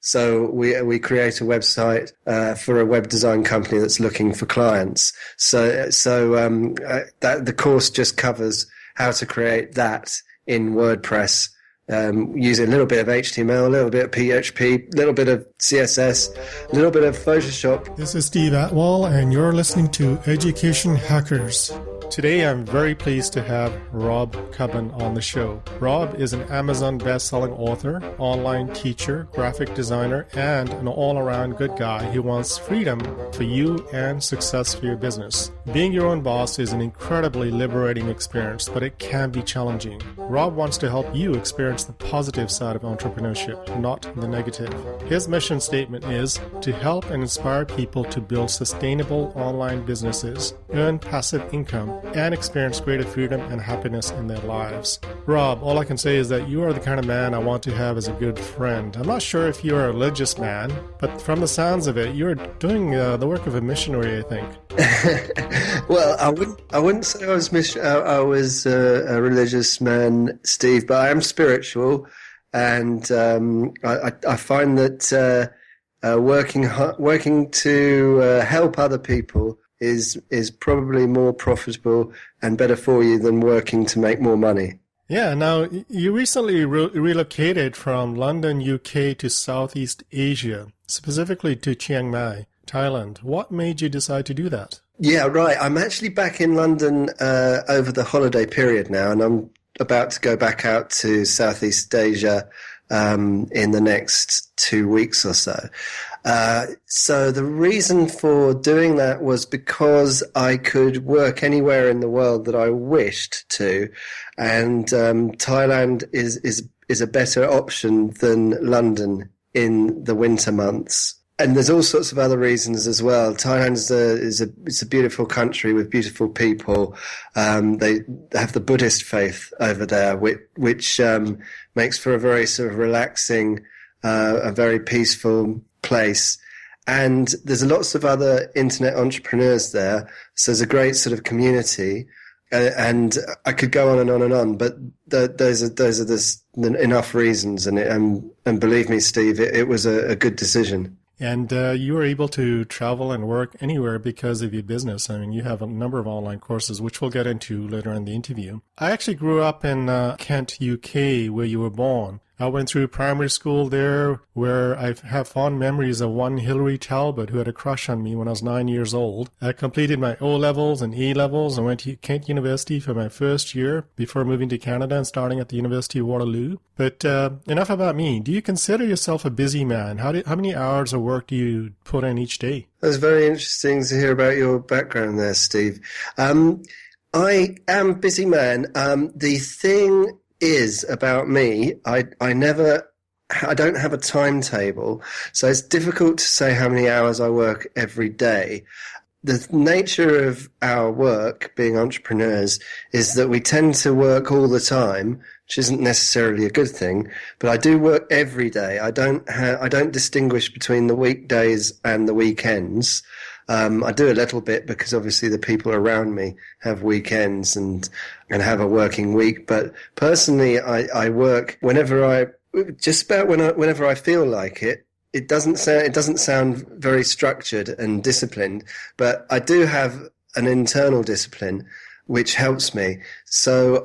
So we create a website for a web design company that's looking for clients. So that the course just covers how to create that in WordPress, using a little bit of HTML, a little bit of PHP, a little bit of CSS, a little bit of Photoshop. This is Steve Atwell, and you're listening to Education Hackers. Today, I'm very pleased to have rob-cubbon on the show. Rob is an Amazon best-selling author, online teacher, graphic designer, and an all-around good guy who wants freedom for you and success for your business. Being your own boss is an incredibly liberating experience, but it can be challenging. Rob wants to help you experience the positive side of entrepreneurship, not the negative. His mission statement is to help and inspire people to build sustainable online businesses, earn passive income, and experience greater freedom and happiness in their lives. Rob, all I can say is that you are the kind of man I want to have as a good friend. I'm not sure if you're a religious man, but from the sounds of it, you're doing the work of a missionary, I think. Well, I wouldn't say I was a religious man, Steve, but I am spiritual, and I find that working to help other people is probably more profitable and better for you than working to make more money. Yeah, now you recently relocated from London, UK to Southeast Asia, specifically to Chiang Mai, Thailand. What made you decide to do that? Yeah, right. I'm actually back in London over the holiday period now, and I'm about to go back out to Southeast Asia in the next 2 weeks or so. So the reason for doing that was because I could work anywhere in the world that I wished to, and Thailand is a better option than London in the winter months. And there's all sorts of other reasons as well. Thailand is a beautiful country with beautiful people. They have the Buddhist faith over there, which makes for a very sort of relaxing, a very peaceful place. And there's lots of other internet entrepreneurs there. So there's a great sort of community. And I could go on and on and on, but those are enough reasons. And believe me, Steve, it was a good decision. And you were able to travel and work anywhere because of your business. I mean, you have a number of online courses, which we'll get into later in the interview. I actually grew up in Kent, UK, where you were born. I went through primary school there, where I have fond memories of one Hillary Talbot who had a crush on me when I was 9 years old. I completed my O-levels and E-levels and went to Kent University for my first year before moving to Canada and starting at the University of Waterloo. But enough about me. Do you consider yourself a busy man? How many hours of work do you put in each day? That's very interesting to hear about your background there, Steve. I am a busy man. The thing is about me, I don't have a timetable, so it's difficult to say how many hours I work every day. The nature of our work, being entrepreneurs, is that we tend to work all the time, which isn't necessarily a good thing, but I do work every day. I don't distinguish between the weekdays and the weekends. I do a little bit because obviously the people around me have weekends and have a working week. But personally, I work whenever I feel like it. It doesn't sound very structured and disciplined, but I do have an internal discipline which helps me. So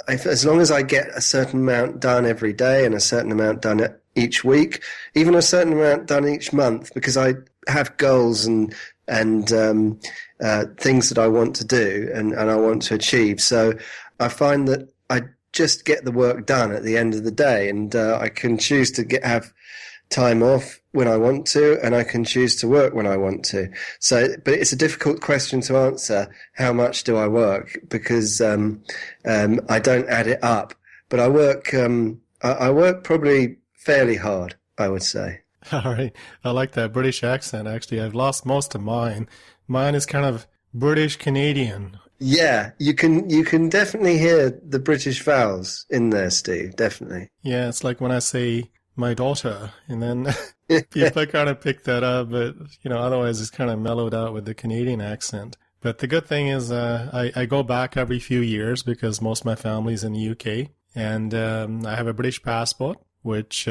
as long as I get a certain amount done every day and a certain amount done each week, even a certain amount done each month, because I have goals and things that I want to do and I want to achieve. So I find that I just get the work done at the end of the day, and I can choose to have time off when I want to, and I can choose to work when I want to. So, but it's a difficult question to answer. How much do I work? Because I don't add it up, but I work probably fairly hard, I would say. All right. I like that British accent, actually. I've lost most of mine. Mine is kind of British Canadian. Yeah, you can definitely hear the British vowels in there, Steve, definitely. Yeah, it's like when I say my daughter, and then people kind of pick that up, but, otherwise it's kind of mellowed out with the Canadian accent. But the good thing is I go back every few years because most of my family's in the UK, and I have a British passport, which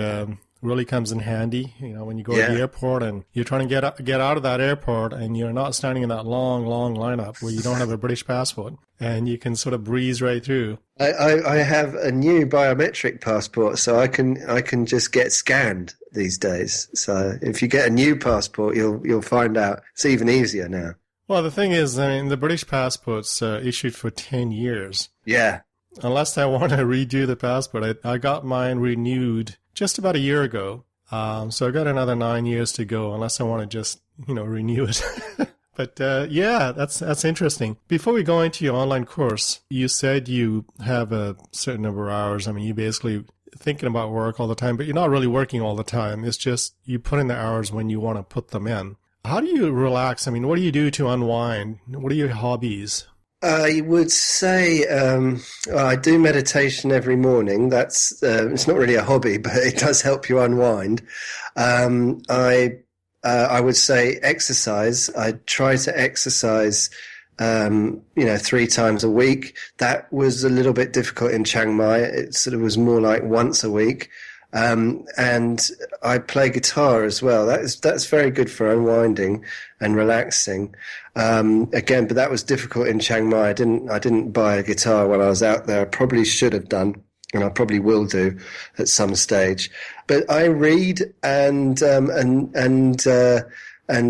really comes in handy. When you go to Yeah. the airport and you're trying to get out of that airport and you're not standing in that long lineup where you don't have a British passport and you can sort of breeze right through. I have a new biometric passport, so I can just get scanned these days. So if you get a new passport, you'll find out it's even easier now. Well, the thing is, the British passport's issued for 10 years. Yeah. Unless I want to redo the passport. I got mine renewed just about a year ago. So I got another 9 years to go unless I want to just, renew it. But yeah, that's interesting. Before we go into your online course, you said you have a certain number of hours. You basically thinking about work all the time, but you're not really working all the time. It's just you put in the hours when you want to put them in. How do you relax? What do you do to unwind? What are your hobbies? I would say I do meditation every morning. That's it's not really a hobby, but it does help you unwind. I would say exercise. I try to exercise, 3 times a week. That was a little bit difficult in Chiang Mai. It sort of was more like once a week. And I play guitar as well. That's very good for unwinding and relaxing. Again, but that was difficult in Chiang Mai. I didn't buy a guitar when I was out there. I probably should have done, and I probably will do at some stage. But I read and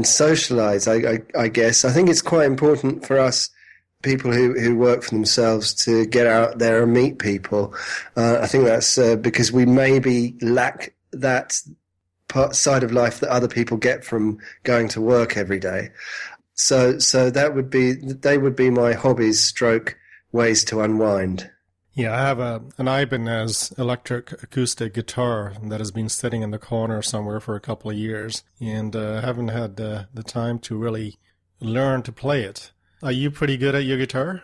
socialize. I guess I think it's quite important for us people who work for themselves to get out there and meet people. I think that's because we maybe lack that side of life that other people get from going to work every day. So they would be my hobbies stroke ways to unwind. Yeah, I have an Ibanez electric acoustic guitar that has been sitting in the corner somewhere for a couple of years, and haven't had the time to really learn to play it. Are you pretty good at your guitar?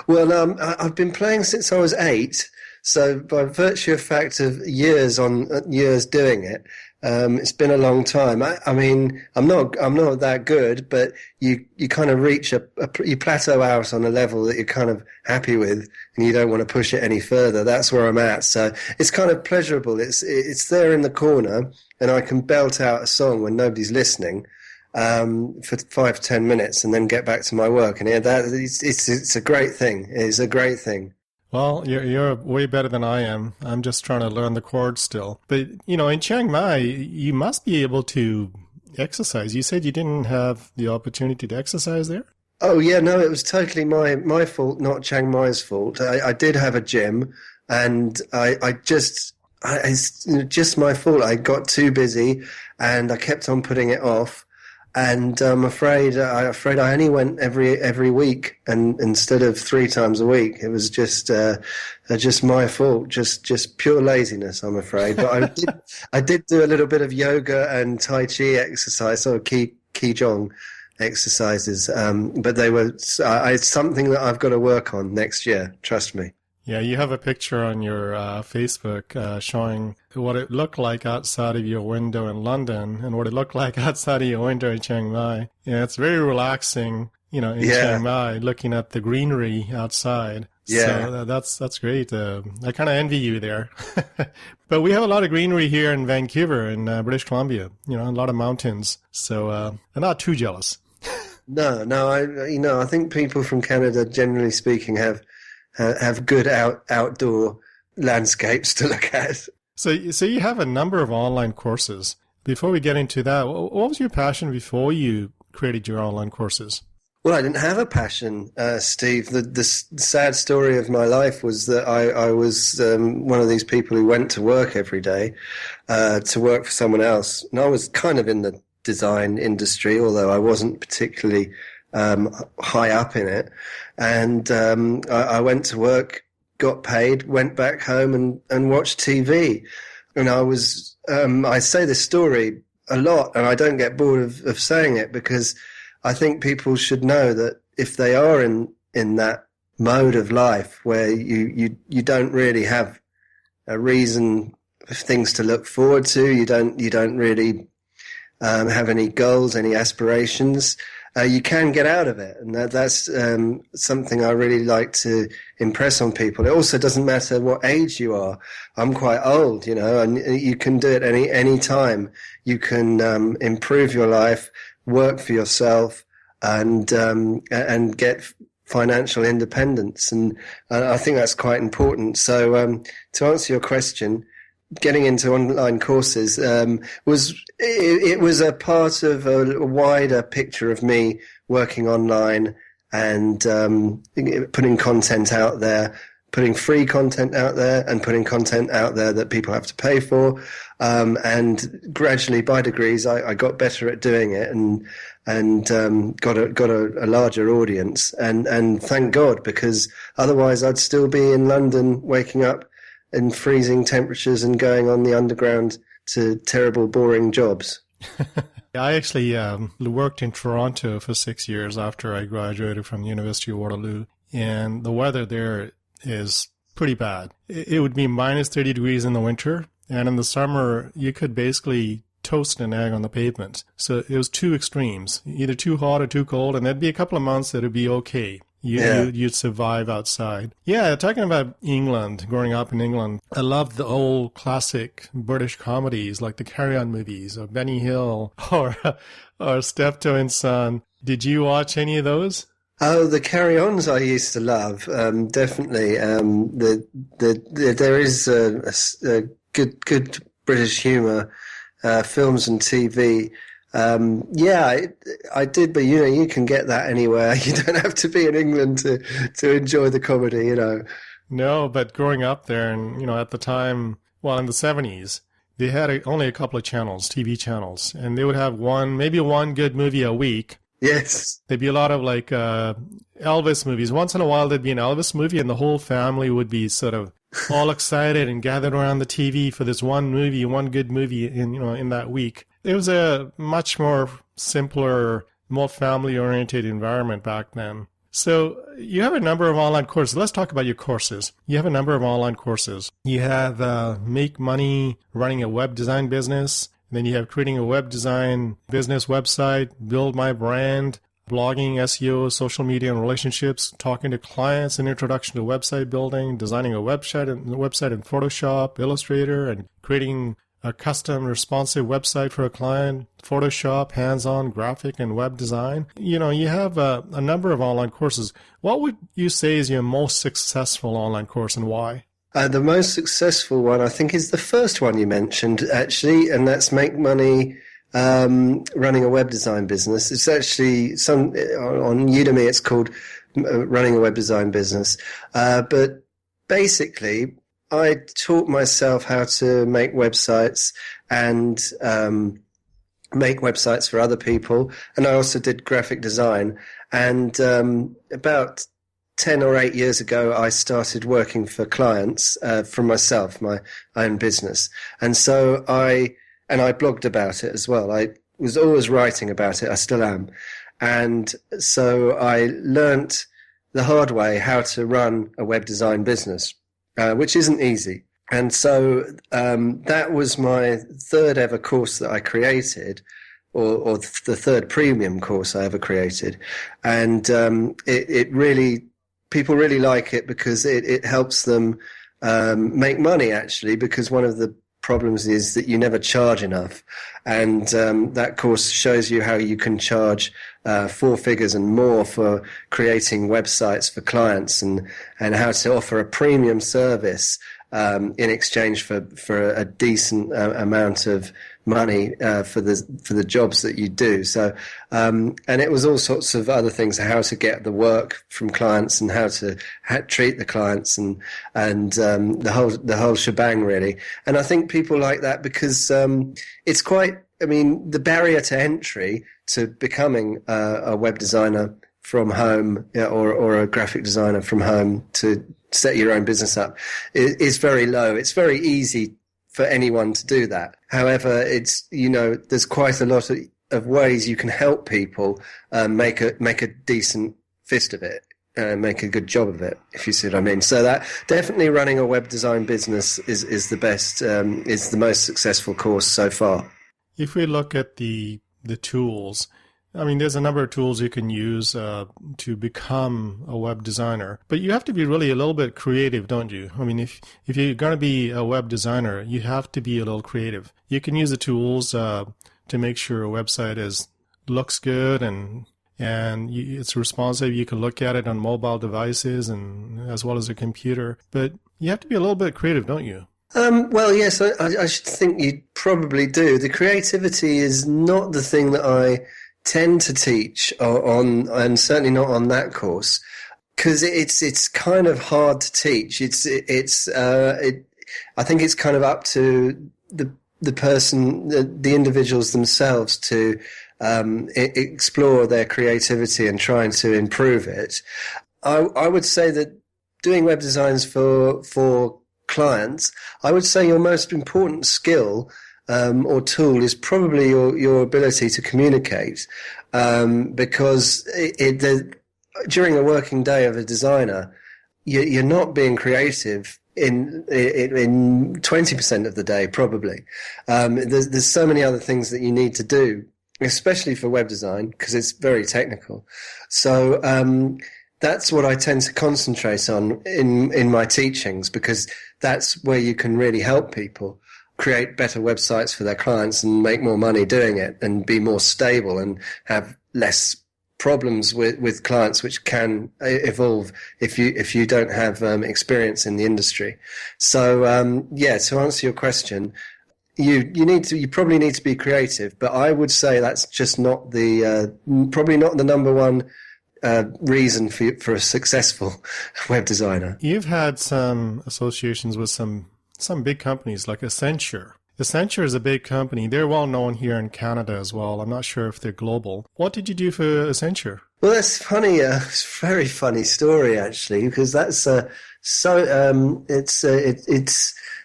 Well, I've been playing since I was 8, so by virtue of fact of years doing it, it's been a long time. I'm not that good, but you kind of reach you plateau out on a level that you're kind of happy with, and you don't want to push it any further. That's where I'm at. So it's kind of pleasurable. It's there in the corner, and I can belt out a song when nobody's listening. For 5-10 minutes and then get back to my work. And it's a great thing. It's a great thing. Well, you're way better than I am. I'm just trying to learn the chords still. But, in Chiang Mai, you must be able to exercise. You said you didn't have the opportunity to exercise there? Oh, yeah, no, it was totally my fault, not Chiang Mai's fault. I did have a gym, and it's just my fault. I got too busy, and I kept on putting it off. And I'm afraid I only went every week, and instead of 3 times a week. It was just my fault, just pure laziness, I'm afraid. But I did do a little bit of yoga and Tai Chi exercise, sort of Qigong exercises. But it's something that I've got to work on next year. Trust me. Yeah, you have a picture on your Facebook showing what it looked like outside of your window in London and what it looked like outside of your window in Chiang Mai. Yeah, it's very relaxing, in Chiang Mai, looking at the greenery outside. Yeah. So that's great. I kind of envy you there. But we have a lot of greenery here in Vancouver in British Columbia, a lot of mountains. So I'm not too jealous. No, I think people from Canada, generally speaking, have good outdoor landscapes to look at. So you have a number of online courses. Before we get into that, what was your passion before you created your online courses? Well, I didn't have a passion, Steve. The sad story of my life was that I was one of these people who went to work every day to work for someone else. And I was kind of in the design industry, although I wasn't particularly high up in it. And I went to work, got paid, went back home and watched TV. And I say this story a lot, and I don't get bored of saying it, because I think people should know that if they are in that mode of life where you don't really have a reason of things to look forward to, you don't really have any goals, any aspirations, you can get out of it. And that's something I really like to impress on people. It also doesn't matter what age you are. I'm quite old, and you can do it any time. You can improve your life, work for yourself, and get financial independence. And I think that's quite important. So to answer your question, getting into online courses was a part of a wider picture of me working online and putting content out there, putting free content out there, and putting content out there that people have to pay for. And gradually, by degrees, I got better at doing it and got a larger audience. And thank God, because otherwise I'd still be in London waking up in freezing temperatures and going on the underground to terrible, boring jobs. I actually worked in Toronto for 6 years after I graduated from the University of Waterloo, and the weather there is pretty bad. It would be minus 30 degrees in the winter, and in the summer, you could basically toast an egg on the pavement. So it was two extremes, either too hot or too cold, and there'd be a couple of months that would be okay. You'd survive outside. Yeah, talking about England, growing up in England, I loved the old classic British comedies like the Carry On movies or Benny Hill or Steptoe and Son. Did you watch any of those? Oh, the Carry-Ons I used to love, definitely. There is a good British humour, films and TV. I did, but you can get that anywhere. You don't have to be in England to enjoy the comedy, No, but growing up there, and at the time, well, in the 70s, they had only a couple of channels, TV channels, and they would have maybe one good movie a week. Yes. There'd be a lot of like Elvis movies. Once in a while, there'd be an Elvis movie, and the whole family would be sort of all excited and gathered around the TV for this one good movie in that week. It was a much more simpler, more family-oriented environment back then. So you have a number of online courses. Let's talk about your courses. You have a number of online courses. You have Make Money Running a Web Design Business. Then you have Creating a Web Design Business Website, Build My Brand, Blogging, SEO, Social Media and Relationships, Talking to Clients, an Introduction to Website Building, Designing a Website in Photoshop, Illustrator, and Creating a Custom Responsive Website for a Client, Photoshop, Hands-on Graphic and Web Design. You have a number of online courses. What would you say is your most successful online course and why? The most successful one, I think, is the first one you mentioned, actually, and that's Make Money Running a Web Design Business. It's actually on Udemy, it's called Running a Web Design Business. But basically, I taught myself how to make websites and make websites for other people. And I also did graphic design. And about 10 or 8 years ago, I started working for clients for myself, my own business. And so I blogged about it as well. I was always writing about it. I still am. And so I learnt the hard way how to run a web design business, which isn't easy. And so that was my third ever course that I created, or the third premium course I ever created. And it really, people really like it because it helps them make money, actually, because one of the problems is that you never charge enough. And that course shows you how you can charge 4 figures and more for creating websites for clients, and how to offer a premium service in exchange for a decent amount of money for the jobs that you do. So and it was all sorts of other things, how to get the work from clients and how to treat the clients and the whole shebang, really. And I think people like that because it's quite, I mean, the barrier to entry to becoming a web designer from home, or a graphic designer from home to set your own business up is very low. It's very easy for anyone to do that. However, it's, there's quite a lot of ways you can help people make a decent fist of it, make a good job of it, if you see what I mean. So that definitely running a web design business is the best, is the most successful course so far. If we look at the tools, I mean, there's a number of tools you can use to become a web designer, but you have to be really a little bit creative, don't you? I mean, if you're going to be a web designer, you have to be a little creative. You can use the tools to make sure a website looks good and it's responsive. You can look at it on mobile devices and as well as a computer, but you have to be a little bit creative, don't you? Well, yes, I should think you probably do. The creativity is not the thing that I tend to teach on, and certainly not on that course, because it's kind of hard to teach. I think it's kind of up to the person, the individuals themselves to explore their creativity and trying to improve it. I would say that doing web designs for clients, I would say your most important skill or tool is probably your ability to communicate, because during a working day of a designer, you're not being creative in 20% of the day, probably. There's so many other things that you need to do, especially for web design, because it's very technical. So that's what I tend to concentrate on in my teachings, because that's where you can really help people create better websites for their clients and make more money doing it and be more stable and have less problems with clients, which can evolve if you don't have experience in the industry. So to answer your question, you probably need to be creative, but I would say that's just not probably not the number one reason for a successful web designer. You've had some associations with some big companies like Accenture. Accenture is a big company. They're well known here in Canada as well. I'm not sure if they're global. What did you do for Accenture? Well, that's funny. It's a very funny story, actually, because that's it's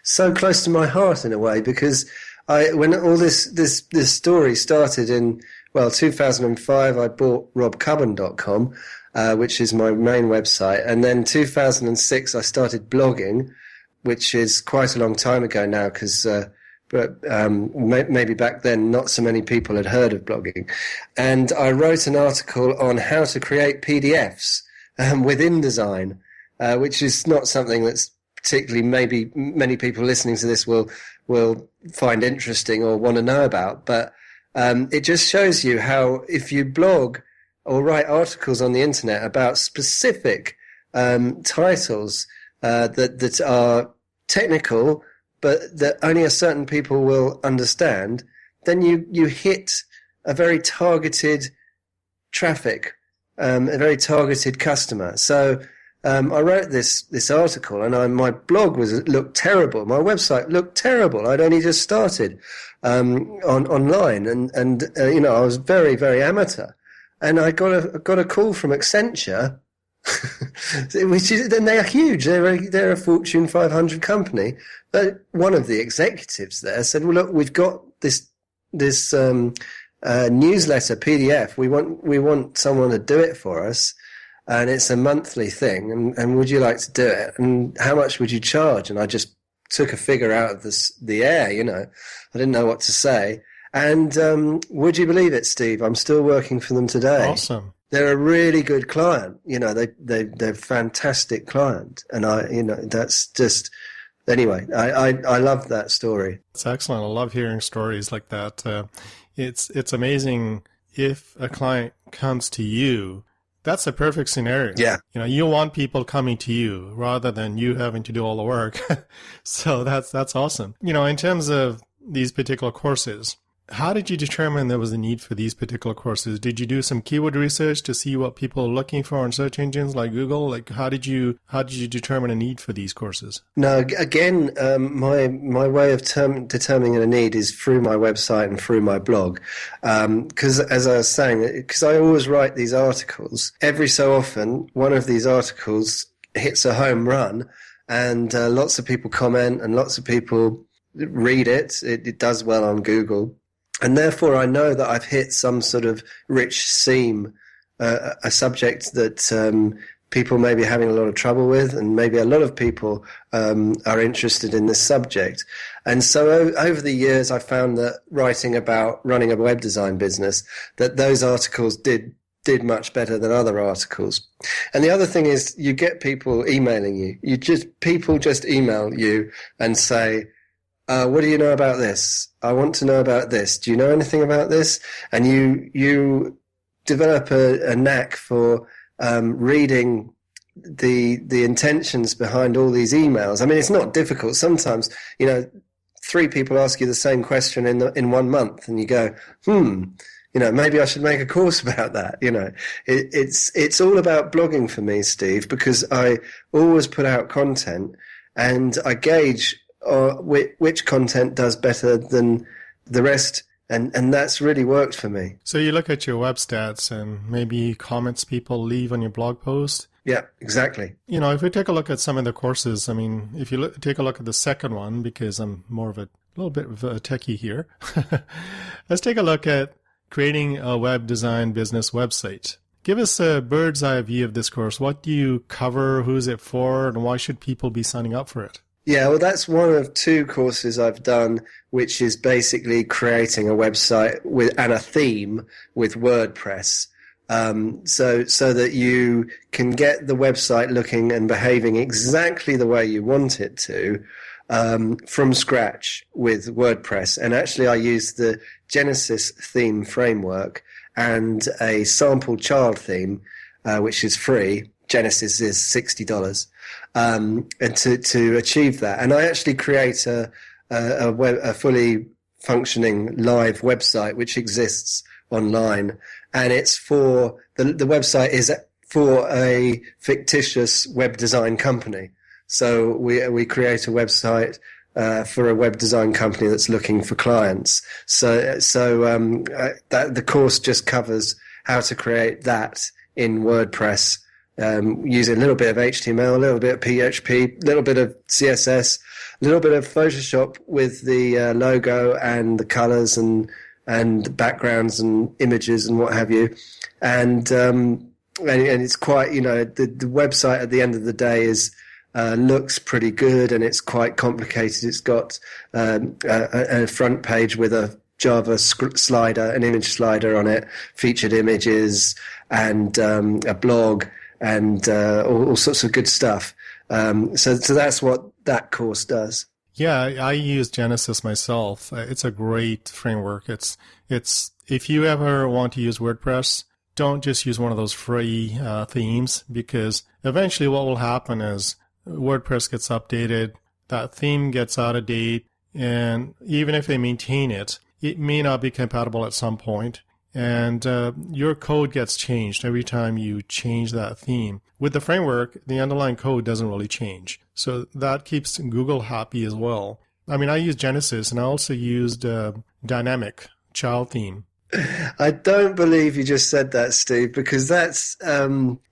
so close to my heart in a way. Because when all this story started in 2005, I bought rob-cubbon.com, which is my main website, and then 2006 I started blogging, which is quite a long time ago now, because maybe back then not so many people had heard of blogging. And I wrote an article on how to create PDFs with InDesign, which is not something that's particularly maybe many people listening to this will find interesting or want to know about. But it just shows you how if you blog or write articles on the internet about specific titles that are technical, but that only a certain people will understand, then you hit a very targeted traffic, a very targeted customer. So I wrote this article, and my blog looked terrible. My website looked terrible. I'd only just started online, and I was very, very amateur. And I got a call from Accenture, which is, then they're huge. They're a Fortune 500 company. But one of the executives there said, "Well, look, we've got this newsletter PDF. We want someone to do it for us, and it's a monthly thing. And would you like to do it? And how much would you charge?" And I just took a figure out of the air. I didn't know what to say. And would you believe it, Steve? I'm still working for them today. Awesome. They're a really good client. They're a fantastic client. And that's just, anyway, I love that story. It's excellent. I love hearing stories like that. It's amazing if a client comes to you. That's a perfect scenario. Yeah. You want people coming to you rather than you having to do all the work. So that's awesome. In terms of these particular courses, how did you determine there was a need for these particular courses? Did you do some keyword research to see what people are looking for on search engines like Google? Like, how did you determine a need for these courses? No, again, my way of determining a need is through my website and through my blog. Because as I was saying, because I always write these articles, every so often one of these articles hits a home run, and lots of people comment and lots of people read it. It does well on Google. And therefore, I know that I've hit some sort of rich seam, a subject that people may be having a lot of trouble with, and maybe a lot of people are interested in this subject. And so over the years, I found that writing about running a web design business, that those articles did much better than other articles. And the other thing is, you get people emailing you. People just email you and say, what do you know about this? I want to know about this. Do you know anything about this? And you develop a knack for reading the intentions behind all these emails. I mean, it's not difficult. Sometimes, 3 people ask you the same question in 1 month, and you go, maybe I should make a course about that. It's all about blogging for me, Steve, because I always put out content, and I gauge which content does better than the rest. And that's really worked for me. So you look at your web stats and maybe comments people leave on your blog post. Yeah, exactly. If we take a look at some of the courses, I mean, if you take a look at the second one, because I'm more of a little bit of a techie here, let's take a look at creating a web design business website. Give us a bird's eye view of this course. What do you cover? Who's it for? And why should people be signing up for it? Yeah, well, that's one of 2 courses I've done, which is basically creating a website and a theme with WordPress, so that you can get the website looking and behaving exactly the way you want it to from scratch with WordPress. And actually, I use the Genesis theme framework and a sample child theme, which is free. Genesis is $60. And to achieve that, and I actually create a fully functioning live website which exists online, and it's for the website is for a fictitious web design company. So we create a website for a web design company that's looking for clients. So that the course just covers how to create that in WordPress. Using a little bit of HTML, a little bit of PHP, a little bit of CSS, a little bit of Photoshop with the logo and the colors and backgrounds and images and what have you. And it's quite, the website at the end of the day is looks pretty good, and it's quite complicated. It's got a front page with a Java slider, an image slider on it, featured images, and a blog, and all sorts of good stuff. So that's what that course does. Yeah, I use Genesis myself. It's a great framework. It's if you ever want to use WordPress, don't just use one of those free themes, because eventually what will happen is WordPress gets updated, that theme gets out of date, and even if they maintain it, it may not be compatible at some point. And your code gets changed every time you change that theme. With the framework, the underlying code doesn't really change. So that keeps Google happy as well. I mean, I use Genesis, and I also used Dynamic Child Theme. I don't believe you just said that, Steve, because that's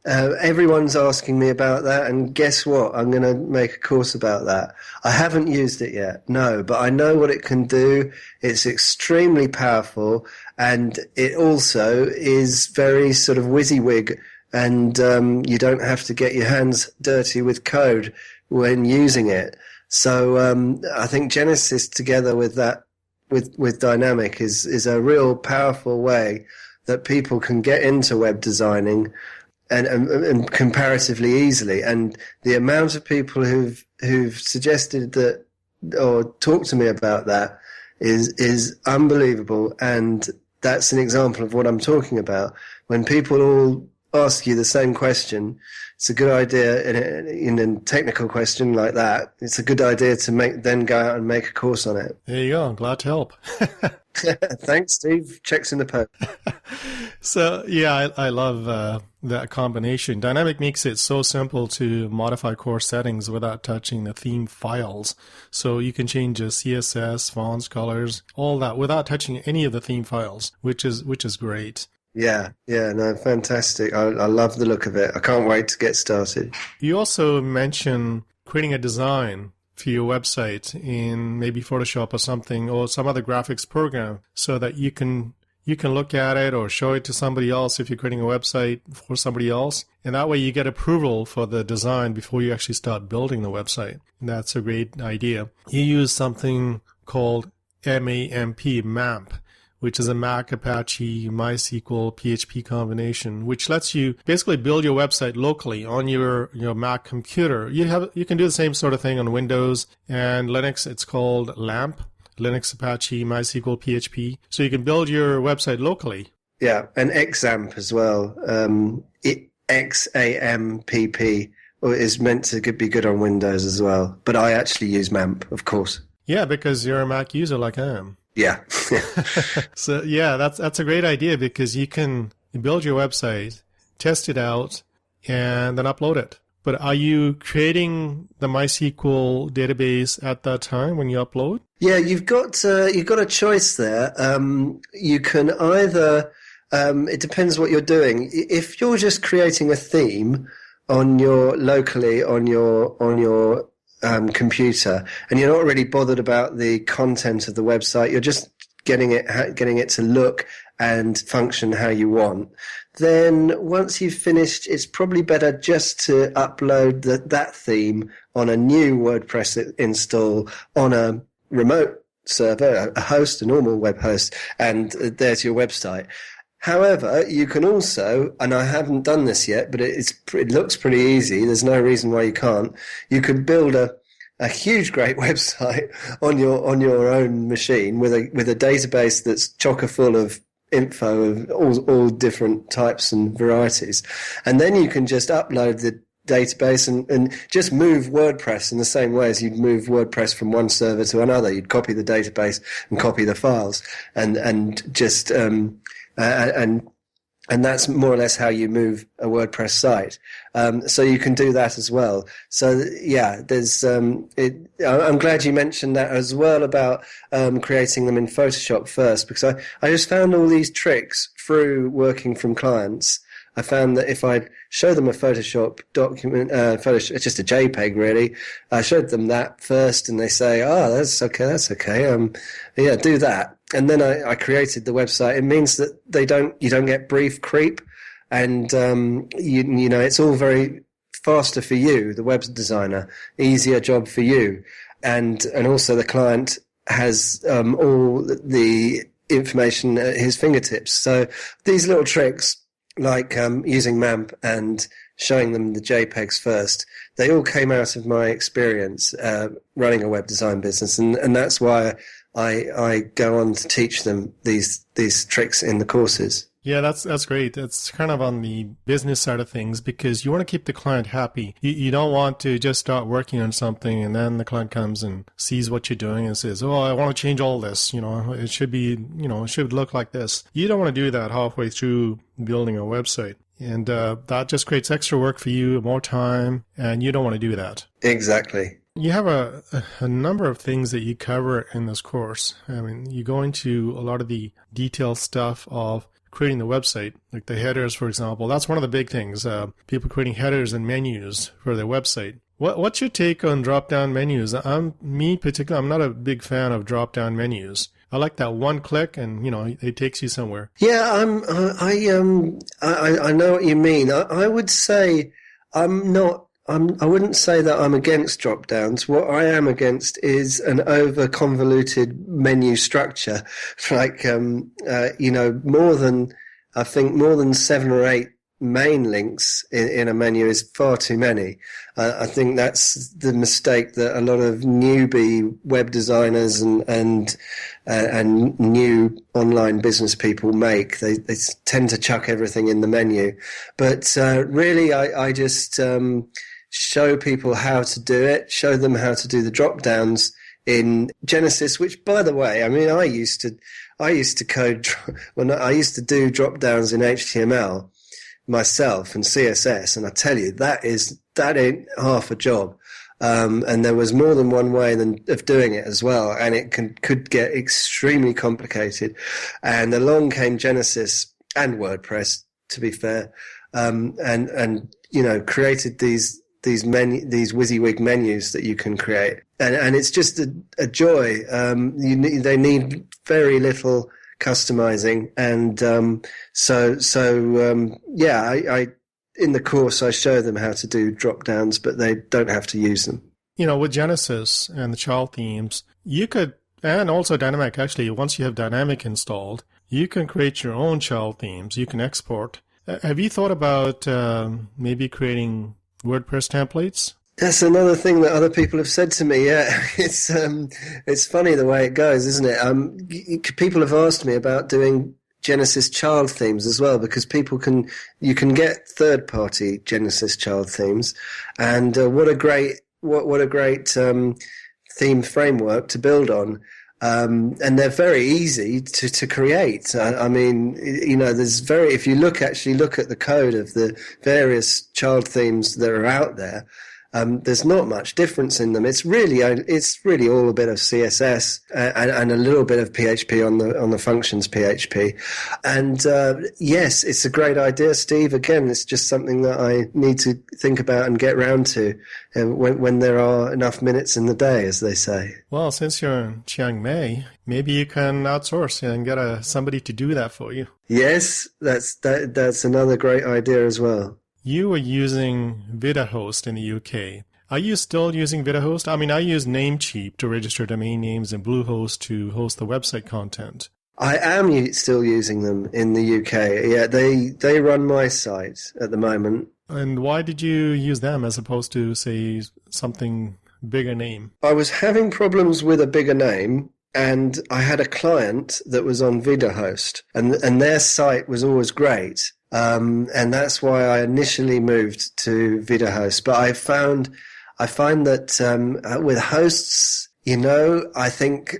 everyone's asking me about that, and guess what? I'm going to make a course about that. I haven't used it yet, no, but I know what it can do. It's extremely powerful, and it also is very sort of WYSIWYG, and you don't have to get your hands dirty with code when using it. So I think Genesis, together with that, with Dynamic, is a real powerful way that people can get into web designing and comparatively easily. And the amount of people who've suggested that or talked to me about that is unbelievable. And that's an example of what I'm talking about. When people all ask you the same question, it's a good idea in a technical question like that. It's a good idea to then go out and make a course on it. There you go. I'm glad to help. Thanks, Steve. Checks in the post. So, yeah, I love that combination. Dynamic makes it so simple to modify core settings without touching the theme files. So you can change the CSS, fonts, colors, all that without touching any of the theme files, which is great. Yeah, no, fantastic. I love the look of it. I can't wait to get started. You also mentioned creating a design for your website in maybe Photoshop or something, or some other graphics program, so that you can you can look at it or show it to somebody else if you're creating a website for somebody else. And that way you get approval for the design before you actually start building the website. And that's a great idea. You use something called MAMP, which is a Mac Apache MySQL PHP combination, which lets you basically build your website locally on your Mac computer. You can do the same sort of thing on Windows and Linux. It's called LAMP, Linux Apache MySQL PHP. So you can build your website locally. Yeah, and XAMPP as well. XAMPP is meant to be good on Windows as well. But I actually use MAMP, of course. Yeah, because you're a Mac user like I am. Yeah. So yeah, that's a great idea because you can build your website, test it out, and then upload it. But are you creating the MySQL database at that time when you upload? Yeah, you've got a choice there. You can either it depends what you're doing. If you're just creating a theme on your computer, and you're not really bothered about the content of the website, you're just getting it to look and function how you want, then once you've finished, it's probably better just to upload that theme on a new WordPress install on a remote server, a host, a normal web host, and there's your website. However, you can also, and I haven't done this yet, but it looks pretty easy. There's no reason why you can't. You could build a huge, great website on your own machine with a database that's chocker full of info of all different types and varieties, and then you can just upload the database and just move WordPress in the same way as you'd move WordPress from one server to another. You'd copy the database and copy the files, and just and that's more or less how you move a WordPress site. So you can do that as well. So yeah, there's I'm glad you mentioned that as well about creating them in Photoshop first, because I just found all these tricks through working from clients. I found that if I show them a Photoshop document, it's just a JPEG really. I showed them that first, and they say, "Oh, that's okay. Yeah, do that." And then I created the website. It means that you don't get brief creep, and you know it's all very faster for you, the web designer, easier job for you, and also the client has all the information at his fingertips. So these little tricks, like using MAMP and showing them the JPEGs first, they all came out of my experience running a web design business, and that's why I go on to teach them these tricks in the courses. Yeah, that's great. That's kind of on the business side of things, because you want to keep the client happy. You don't want to just start working on something and then the client comes and sees what you're doing and says, "Oh, I want to change all this. It should be, it should look like this." You don't want to do that halfway through building a website. And that just creates extra work for you, more time, and you don't want to do that. Exactly. You have a number of things that you cover in this course. I mean, you go into a lot of the detailed stuff of creating the website, like the headers, for example. That's one of the big things, people creating headers and menus for their website. What's your take on drop-down menus? I'm not a big fan of drop-down menus. I like that one click and, it takes you somewhere. Yeah, I know what you mean. I would say I wouldn't say that I'm against drop-downs. What I am against is an over-convoluted menu structure. Like, more than 7 or 8 main links in a menu is far too many. I think that's the mistake that a lot of newbie web designers and new online business people make. They tend to chuck everything in the menu. But really, I just show people how to do it, show them how to do the drop downs in Genesis, which, by the way, I mean, I used to code, I used to do drop downs in HTML myself and CSS, and I tell you, that ain't half a job. And there was more than one way of doing it as well, and it could get extremely complicated. And along came Genesis and WordPress, to be fair, and created these WYSIWYG menus that you can create, and it's just a joy. They need very little customizing. And I in the course I show them how to do drop downs, but they don't have to use them. With Genesis and the child themes, you could, and also Dynamic, actually, once you have Dynamic installed, you can create your own child themes. You can export. Have you thought about maybe creating WordPress templates? That's another thing that other people have said to me. Yeah, it's funny the way it goes, isn't it? People have asked me about doing Genesis child themes as well, because you can get third-party Genesis child themes, and what a great theme framework to build on. And they're very easy to create. I mean, if you look at the code of the various child themes that are out there, there's not much difference in them. It's really all a bit of CSS and a little bit of PHP on the functions PHP. And yes, it's a great idea, Steve. Again, it's just something that I need to think about and get round to when there are enough minutes in the day, as they say. Well, since you're in Chiang Mai, maybe you can outsource and get somebody to do that for you. Yes, that's another great idea as well. You were using VidaHost in the UK. Are you still using VidaHost? I mean, I use Namecheap to register domain names and Bluehost to host the website content. I am still using them in the UK. Yeah, they run my site at the moment. And why did you use them as opposed to, say, something bigger name? I was having problems with a bigger name, and I had a client that was on VidaHost, and their site was always great. And that's why I initially moved to VidaHost. But I find that with hosts, I think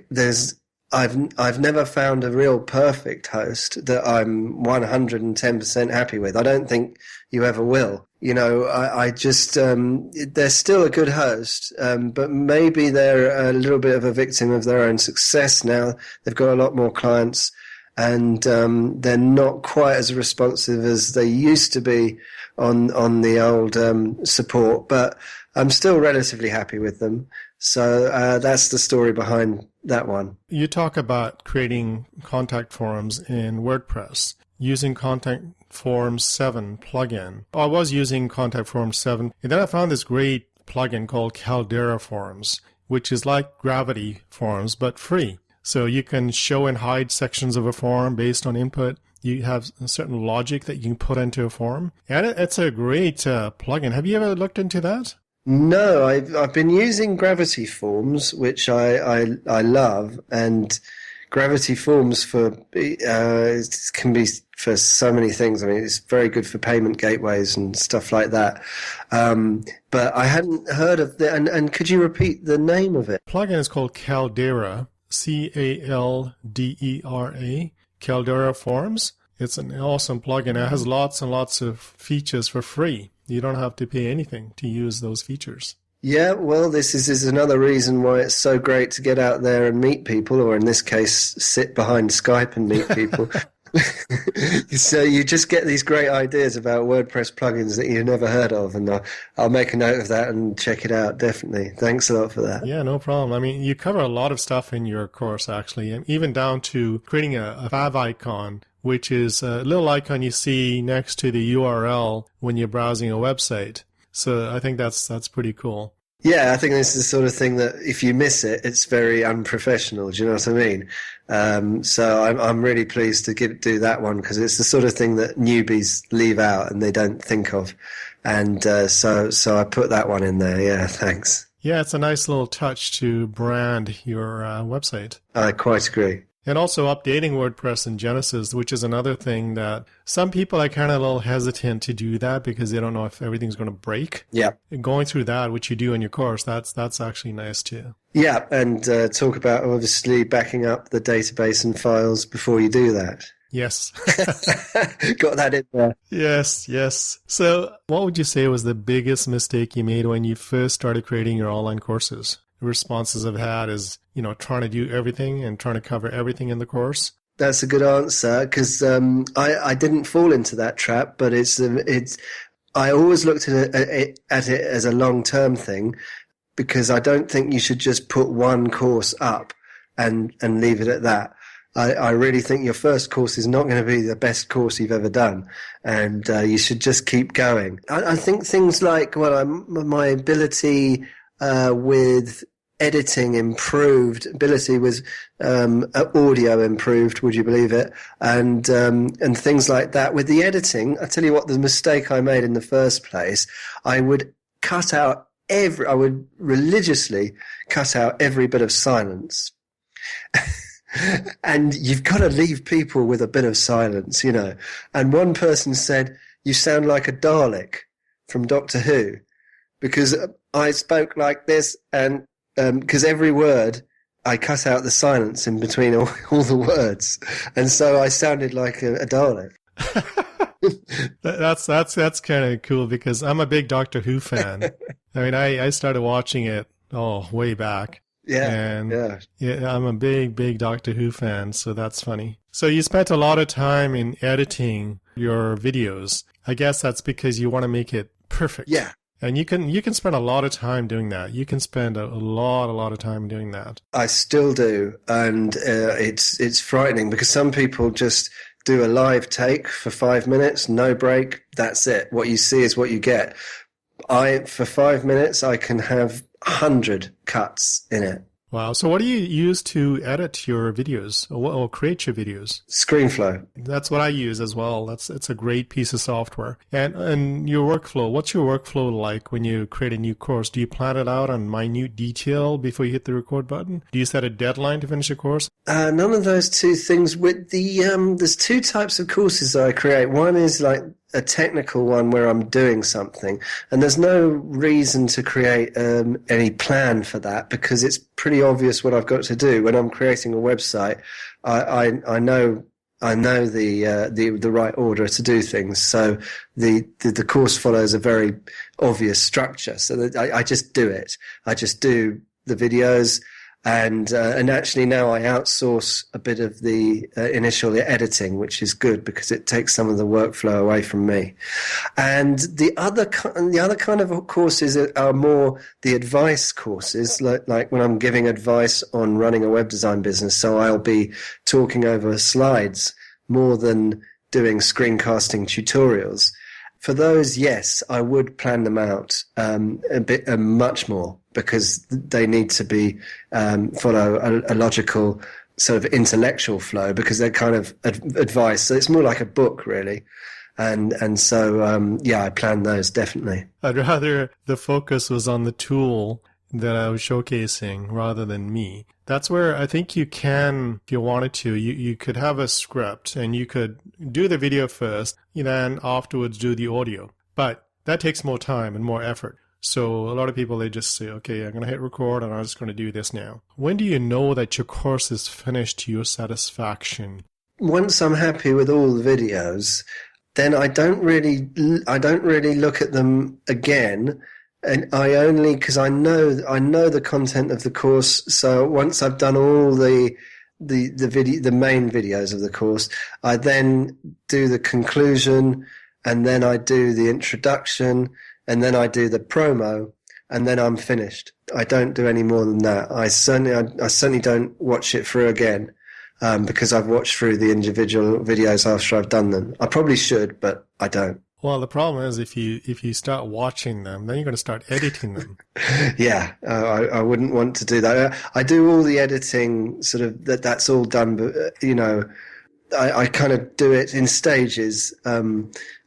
I've never found a real perfect host that I'm 110% happy with. I don't think you ever will. I just they're still a good host, but maybe they're a little bit of a victim of their own success now. They've got a lot more clients. And they're not quite as responsive as they used to be on the old support, but I'm still relatively happy with them. So that's the story behind that one. You talk about creating contact forms in WordPress using Contact Forms 7 plugin. I was using Contact Forms 7, and then I found this great plugin called Caldera Forms, which is like Gravity Forms, but free. So you can show and hide sections of a form based on input. You have a certain logic that you can put into a form. And it's a great plugin. Have you ever looked into that? No, I've been using Gravity Forms, which I love. And Gravity Forms can be for so many things. I mean, it's very good for payment gateways and stuff like that. But I hadn't heard of it. And could you repeat the name of it? Plugin is called Caldera. Caldera, Caldera Forms. It's an awesome plugin. It has lots and lots of features for free. You don't have to pay anything to use those features. Yeah, well, this is another reason why it's so great to get out there and meet people, or in this case, sit behind Skype and meet people. So you just get these great ideas about WordPress plugins that you've never heard of, and I'll make a note of that and check it out, definitely. Thanks a lot for that. Yeah, no problem. I mean, you cover a lot of stuff in your course, actually, and even down to creating a fav icon, which is a little icon you see next to the URL when you're browsing a website. So I think that's pretty cool. Yeah, I think this is the sort of thing that if you miss it, it's very unprofessional. Do you know what I mean? So I'm really pleased to do that one, because it's the sort of thing that newbies leave out and they don't think of. And so I put that one in there. Yeah, thanks. Yeah, it's a nice little touch to brand your website. I quite agree. And also updating WordPress in Genesis, which is another thing that some people are kind of a little hesitant to do that because they don't know if everything's going to break. Yeah. And going through that, which you do in your course, that's actually nice too. Yeah, and talk about obviously backing up the database and files before you do that. Yes. Got that in there. Yes. So what would you say was the biggest mistake you made when you first started creating your online courses? The responses I've had is, trying to do everything and trying to cover everything in the course. That's a good answer, because I didn't fall into that trap, but it's I always looked at it as a long-term thing, because I don't think you should just put one course up and leave it at that. I really think your first course is not going to be the best course you've ever done, and you should just keep going. I think things like, my ability with editing improved, ability with audio improved, would you believe it? And things like that. With the editing, I tell you what, the mistake I made in the first place, I would religiously cut out every bit of silence. And you've got to leave people with a bit of silence, you know. And one person said, "You sound like a Dalek from Doctor Who," because I spoke like this, and because every word I cut out the silence in between all the words, and so I sounded like a Dalek. That's kind of cool, because I'm a big Doctor Who fan. I mean, I started watching it way back. Yeah, I'm a big Doctor Who fan, so that's funny. So you spent a lot of time in editing your videos. I guess that's because you want to make it perfect. Yeah. And you can spend a lot of time doing that. You can spend a lot of time doing that. I still do, and it's frightening, because some people just do a live take for 5 minutes, no break, that's it. What you see is what you get. For 5 minutes, I can have 100 cuts in it. Wow. So what do you use to edit your videos or create your videos? ScreenFlow. That's what I use as well. It's a great piece of software. And your workflow, what's your workflow like when you create a new course? Do you plan it out on minute detail before you hit the record button? Do you set a deadline to finish a course? None of those two things. With there's two types of courses that I create. One is like a technical one where I'm doing something, and there's no reason to create any plan for that, because it's pretty obvious what I've got to do. When I'm creating a website, I know the right order to do things. So the course follows a very obvious structure. So that I just do it. I just do the videos. And actually now I outsource a bit of the initial editing, which is good because it takes some of the workflow away from me. And the other kind of courses are more the advice courses, like when I'm giving advice on running a web design business. So I'll be talking over slides more than doing screencasting tutorials. For those, yes, I would plan them out much more, because they need to be follow a logical sort of intellectual flow, because they're kind of advice. So it's more like a book, really. And so, I plan those, definitely. I'd rather the focus was on the tool that I was showcasing rather than me. That's where I think you can, if you wanted to, you could have a script and you could do the video first, then afterwards do the audio. But that takes more time and more effort. So a lot of people, they just say, okay, I'm going to hit record and I'm just going to do this now. When do you know that your course is finished to your satisfaction? Once I'm happy with all the videos, then I don't really look at them again. And because I know the content of the course. So once I've done all the main videos of the course, I then do the conclusion, and then I do the introduction, and then I do the promo, and then I'm finished. I don't do any more than that. I certainly don't watch it through again, because I've watched through the individual videos after I've done them. I probably should, but I don't. Well, the problem is if you start watching them, then you're going to start editing them. Yeah, I wouldn't want to do that. I do all the editing, sort of that's all done, but I kind of do it in stages. At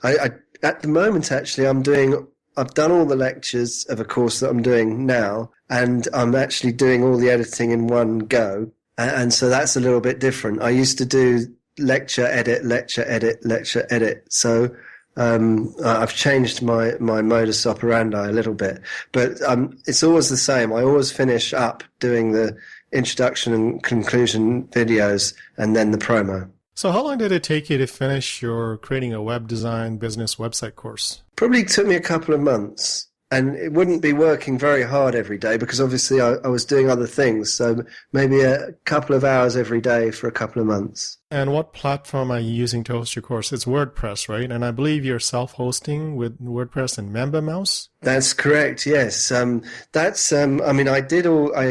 the moment, actually, I've done all the lectures of a course that I'm doing now, and I'm actually doing all the editing in one go, and so that's a little bit different. I used to do lecture, edit, lecture, edit, lecture, edit. So I've changed my modus operandi a little bit, but it's always the same. I always finish up doing the introduction and conclusion videos and then the promo. So how long did it take you to finish your creating a web design business website course? Probably took me a couple of months. And it wouldn't be working very hard every day, because obviously I was doing other things. So maybe a couple of hours every day for a couple of months. And what platform are you using to host your course? It's WordPress, right? And I believe you're self-hosting with WordPress and MemberMouse? That's correct, yes. I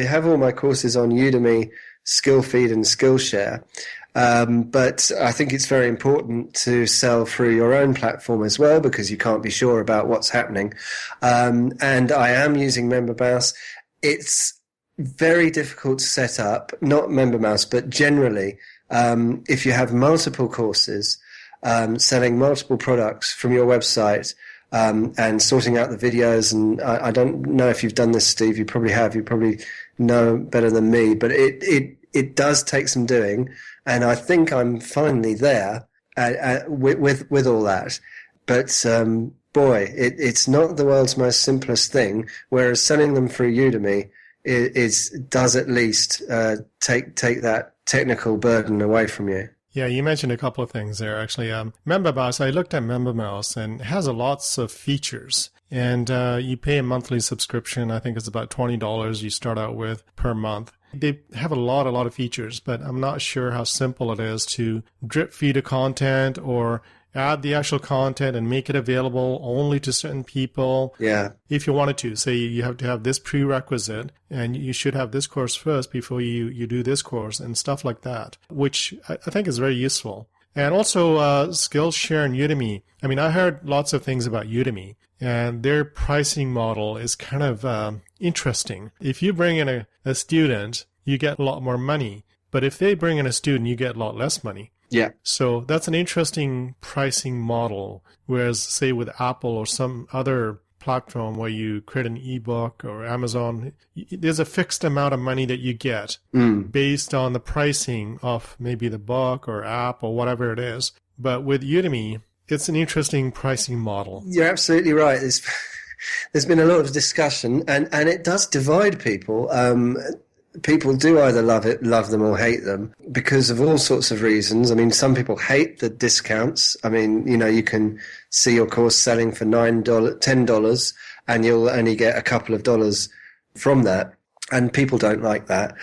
have all my courses on Udemy, Skillfeed and Skillshare. But I think it's very important to sell through your own platform as well, because you can't be sure about what's happening. And I am using MemberMouse. It's very difficult to set up, not MemberMouse, but generally, if you have multiple courses, selling multiple products from your website, and sorting out the videos. And I don't know if you've done this, Steve. You probably have. You probably know better than me, but it does take some doing. And I think I'm finally there with all that. But boy, it's not the world's most simplest thing. Whereas selling them through Udemy does at least take that technical burden away from you. Yeah, you mentioned a couple of things there, actually. MemberMouse, I looked at MemberMouse, and it has lots of features. And you pay a monthly subscription. I think it's about $20 you start out with per month. They have a lot of features, but I'm not sure how simple it is to drip feed a content or add the actual content and make it available only to certain people. Yeah. If you wanted to, say you have to have this prerequisite and you should have this course first before you do this course and stuff like that, which I think is very useful. And also Skillshare and Udemy. I mean, I heard lots of things about Udemy, and their pricing model is kind of interesting. If you bring in a student, you get a lot more money. But if they bring in a student, you get a lot less money. Yeah. So that's an interesting pricing model. Whereas, say, with Apple or some other platform where you create an ebook or Amazon, there's a fixed amount of money that you get based on the pricing of maybe the book or app or whatever it is. But with Udemy, it's an interesting pricing model. You're absolutely right. There's been a lot of discussion, and it does divide people. People do either love them or hate them because of all sorts of reasons. I mean, some people hate the discounts. I mean, you can see your course selling for $9, $10, and you'll only get a couple of dollars from that. And people don't like that.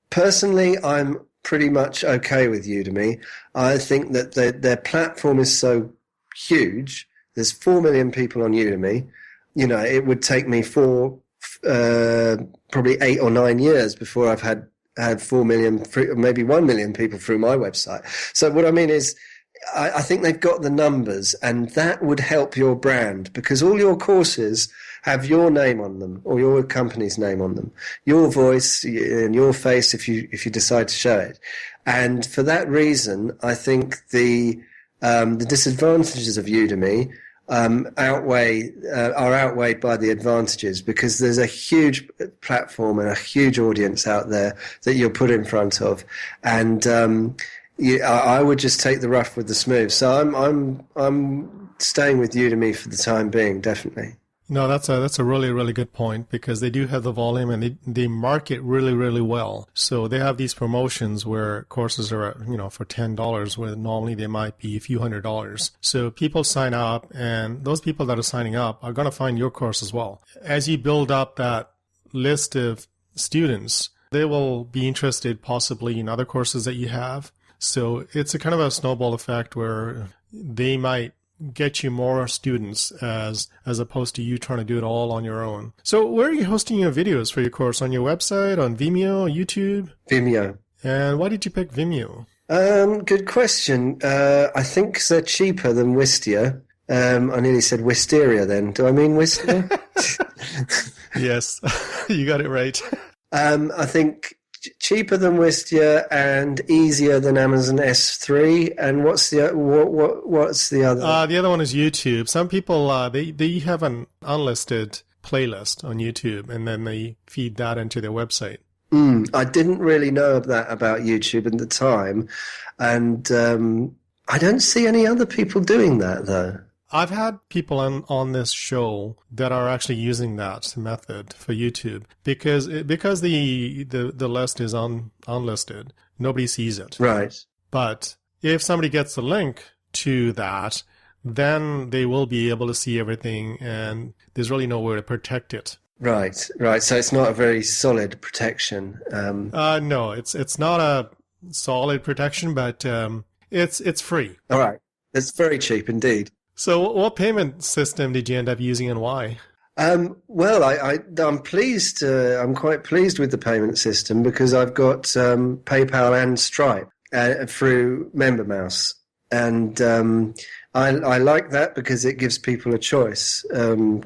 Personally, I'm pretty much okay with Udemy. I think that their platform is so huge. There's 4 million people on Udemy. It would take me probably 8 or 9 years before I've had 4 million, maybe 1 million people through my website. So what I mean is, I think they've got the numbers, and that would help your brand, because all your courses have your name on them or your company's name on them, your voice and your face if you decide to show it. And for that reason, I think the disadvantages of Udemy are outweighed by the advantages, because there's a huge platform and a huge audience out there that you're put in front of, and I would just take the rough with the smooth. So I'm staying with Udemy for the time being, definitely. No, that's a really, really good point, because they do have the volume and they market really, really well. So they have these promotions where courses are, for $10, where normally they might be a few $100s. So people sign up, and those people that are signing up are going to find your course as well. As you build up that list of students, they will be interested possibly in other courses that you have. So it's a kind of a snowball effect where they might get you more students as opposed to you trying to do it all on your own. So where are you hosting your videos for your course? On your website, on Vimeo, YouTube? Vimeo. And why did you pick Vimeo? Good question. I think they're cheaper than Wistia. I nearly said Wisteria then. Do I mean Wistia? Yes, you got it right. I think cheaper than Wistia and easier than Amazon S3. And what's the other? The other one is YouTube. Some people they have an unlisted playlist on YouTube, and then they feed that into their website. I didn't really know that about YouTube at the time, and I don't see any other people doing that though. I've had people on this show that are actually using that method for YouTube because the list is unlisted. Nobody sees it. Right. But if somebody gets the link to that, then they will be able to see everything, and there's really no way to protect it. Right. So it's not a very solid protection. No, it's not a solid protection, but it's free. All right. It's very cheap indeed. So what payment system did you end up using, and why? Well, I'm pleased. I'm quite pleased with the payment system because I've got PayPal and Stripe. through MemberMouse. And I like that because it gives people a choice.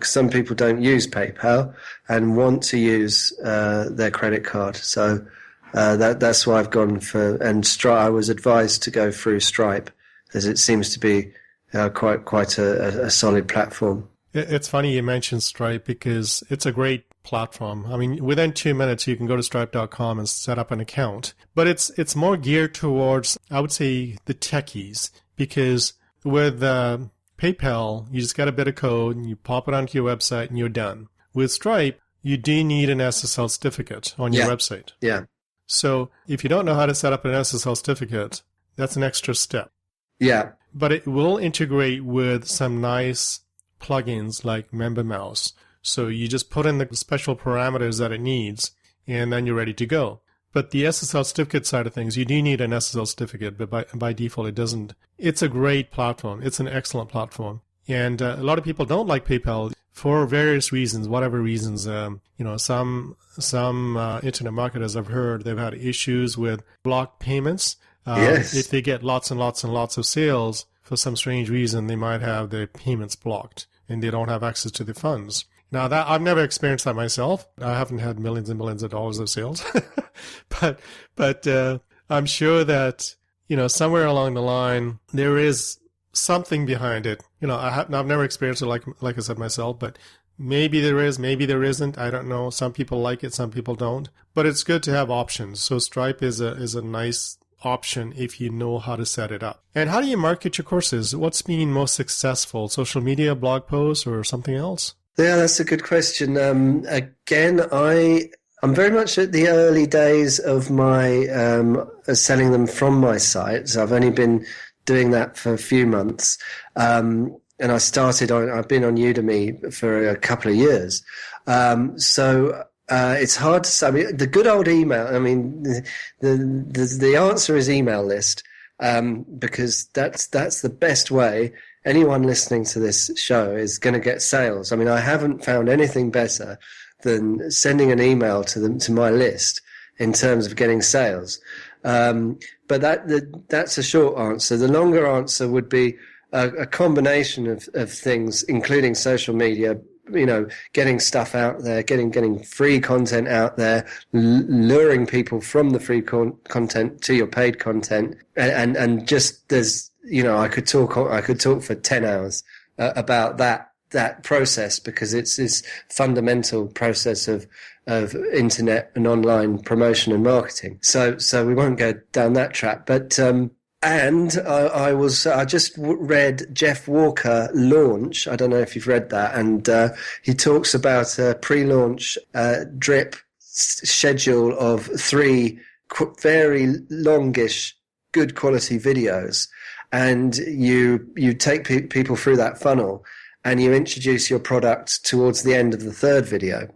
Some people don't use PayPal and want to use their credit card. So that's why I've gone for, and Stripe. I was advised to go through Stripe, as it seems to be quite a solid platform. It's funny you mentioned Stripe because it's a great platform. I mean, within 2 minutes, you can go to stripe.com and set up an account. But it's more geared towards, I would say, the techies, because with PayPal, you just got a bit of code and you pop it onto your website and you're done. With Stripe, you do need an SSL certificate on your website. Yeah. So if you don't know how to set up an SSL certificate, that's an extra step. Yeah. But it will integrate with some nice plugins like MemberMouse. So you just put in the special parameters that it needs, and then you're ready to go. But the SSL certificate side of things, you do need an SSL certificate, but by default it doesn't. It's a great platform. It's an excellent platform. And a lot of people don't like PayPal for various reasons, whatever reasons. Some internet marketers I've heard they've had issues with blocked payments. Yes. If they get lots and lots and lots of sales, for some strange reason, they might have their payments blocked and they don't have access to the funds. Now, that I've never experienced that myself. I haven't had millions and millions of dollars of sales, but I'm sure that somewhere along the line there is something behind it. I've never experienced it like I said myself, but maybe there is, maybe there isn't. I don't know. Some people like it, some people don't. But it's good to have options. So Stripe is a nice option if you know how to set it up. And how do you market your courses? What's been most successful? Social media, blog posts, or something else? Yeah, that's a good question. Again, I'm very much at the early days of my selling them from my site. So I've only been doing that for a few months. And I've been on Udemy for a couple of years. So it's hard to say. I mean, the good old email, I mean, the answer is email list, because that's the best way. Anyone listening to this show is going to get sales. I mean, I haven't found anything better than sending an email to my list in terms of getting sales. But that's a short answer. The longer answer would be a combination of things, including social media, getting stuff out there, getting free content out there, luring people from the free content to your paid content, and just there's, I could talk for 10 hours about that process, because it's this fundamental process of internet and online promotion and marketing. So we won't go down that track, but and I just read Jeff Walker Launch. I don't know if you've read that, and he talks about a pre-launch drip schedule of 3 very longish, good quality videos, and you take people through that funnel, and you introduce your product towards the end of the 3rd video.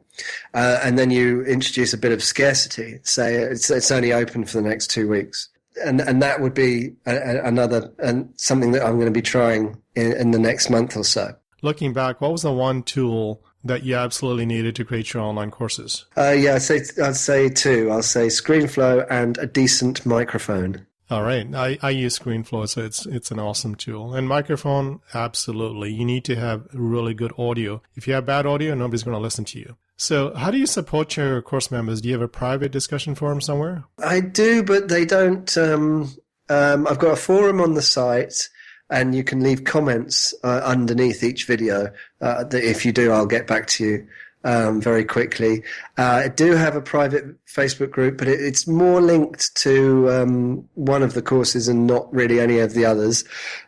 And then you introduce a bit of scarcity. Say it's only open for the next 2 weeks. And that would be another something that I'm going to be trying in the next month or so. Looking back, what was the one tool that you absolutely needed to create your online courses? I'd say 2. I'll say ScreenFlow and a decent microphone. All right. I use ScreenFlow, so it's an awesome tool. And microphone, absolutely. You need to have really good audio. If you have bad audio, nobody's going to listen to you. So how do you support your course members? Do you have a private discussion forum somewhere? I do, but they don't. I've got a forum on the site, and you can leave comments underneath each video. That if you do, I'll get back to you very quickly. I do have a private Facebook group, but it's more linked to one of the courses and not really any of the others.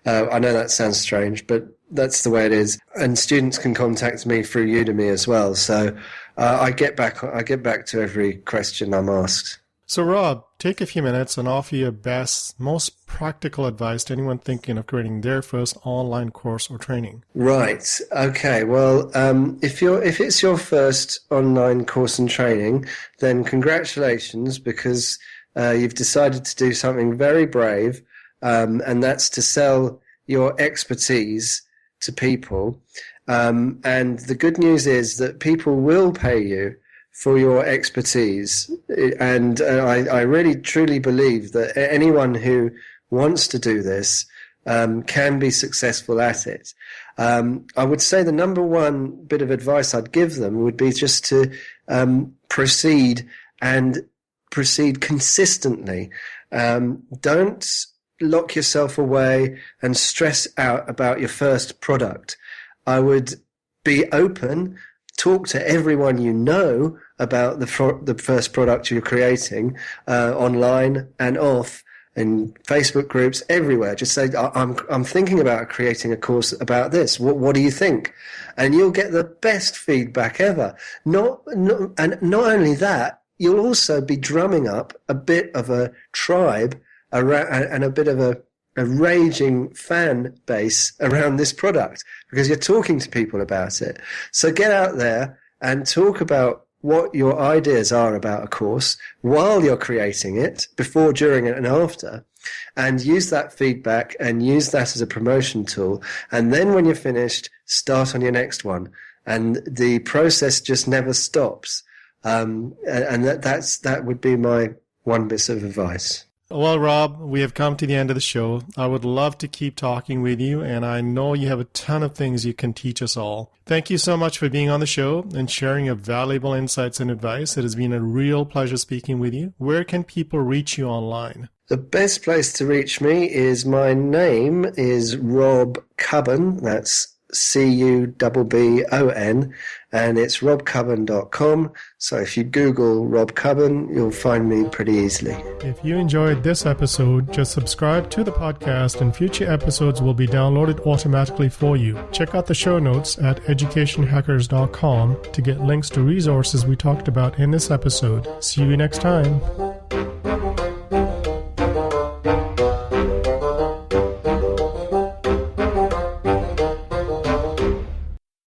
I know that sounds strange, but that's the way it is. And students can contact me through Udemy as well. So I get back to every question I'm asked. So Rob, take a few minutes and offer your best, most practical advice to anyone thinking of creating their first online course or training. Right. Okay. Well, if it's your first online course and training, then congratulations, because you've decided to do something very brave, and that's to sell your expertise to people. And the good news is that people will pay you for your expertise. And I really, truly believe that anyone who wants to do this can be successful at it. I would say the number one bit of advice I'd give them would be just to proceed consistently. Don't lock yourself away and stress out about your first product. I would be open, talk to everyone you know about the first product you're creating, online and off, in Facebook groups, everywhere. Just say, I'm thinking about creating a course about this. What do you think? And you'll get the best feedback ever. And not only that, you'll also be drumming up a bit of a tribe around, and a bit of a raging fan base around this product, because you're talking to people about it. So get out there and talk about what your ideas are about a course while you're creating it, before, during, and after, and use that feedback and use that as a promotion tool. And then when you're finished, start on your next one. And the process just never stops. And that would be my one bit of advice. Well, Rob, we have come to the end of the show. I would love to keep talking with you, and I know you have a ton of things you can teach us all. Thank you so much for being on the show and sharing your valuable insights and advice. It has been a real pleasure speaking with you. Where can people reach you online? The best place to reach me is, my name is rob-cubbon. That's CUBBON, and it's rob-cubbon.com. So if you Google Rob Cubbon, you'll find me pretty easily. If you enjoyed this episode, just subscribe to the podcast and future episodes will be downloaded automatically for you. Check out the show notes at educationhackers.com to get links to resources we talked about in this episode. See you next time.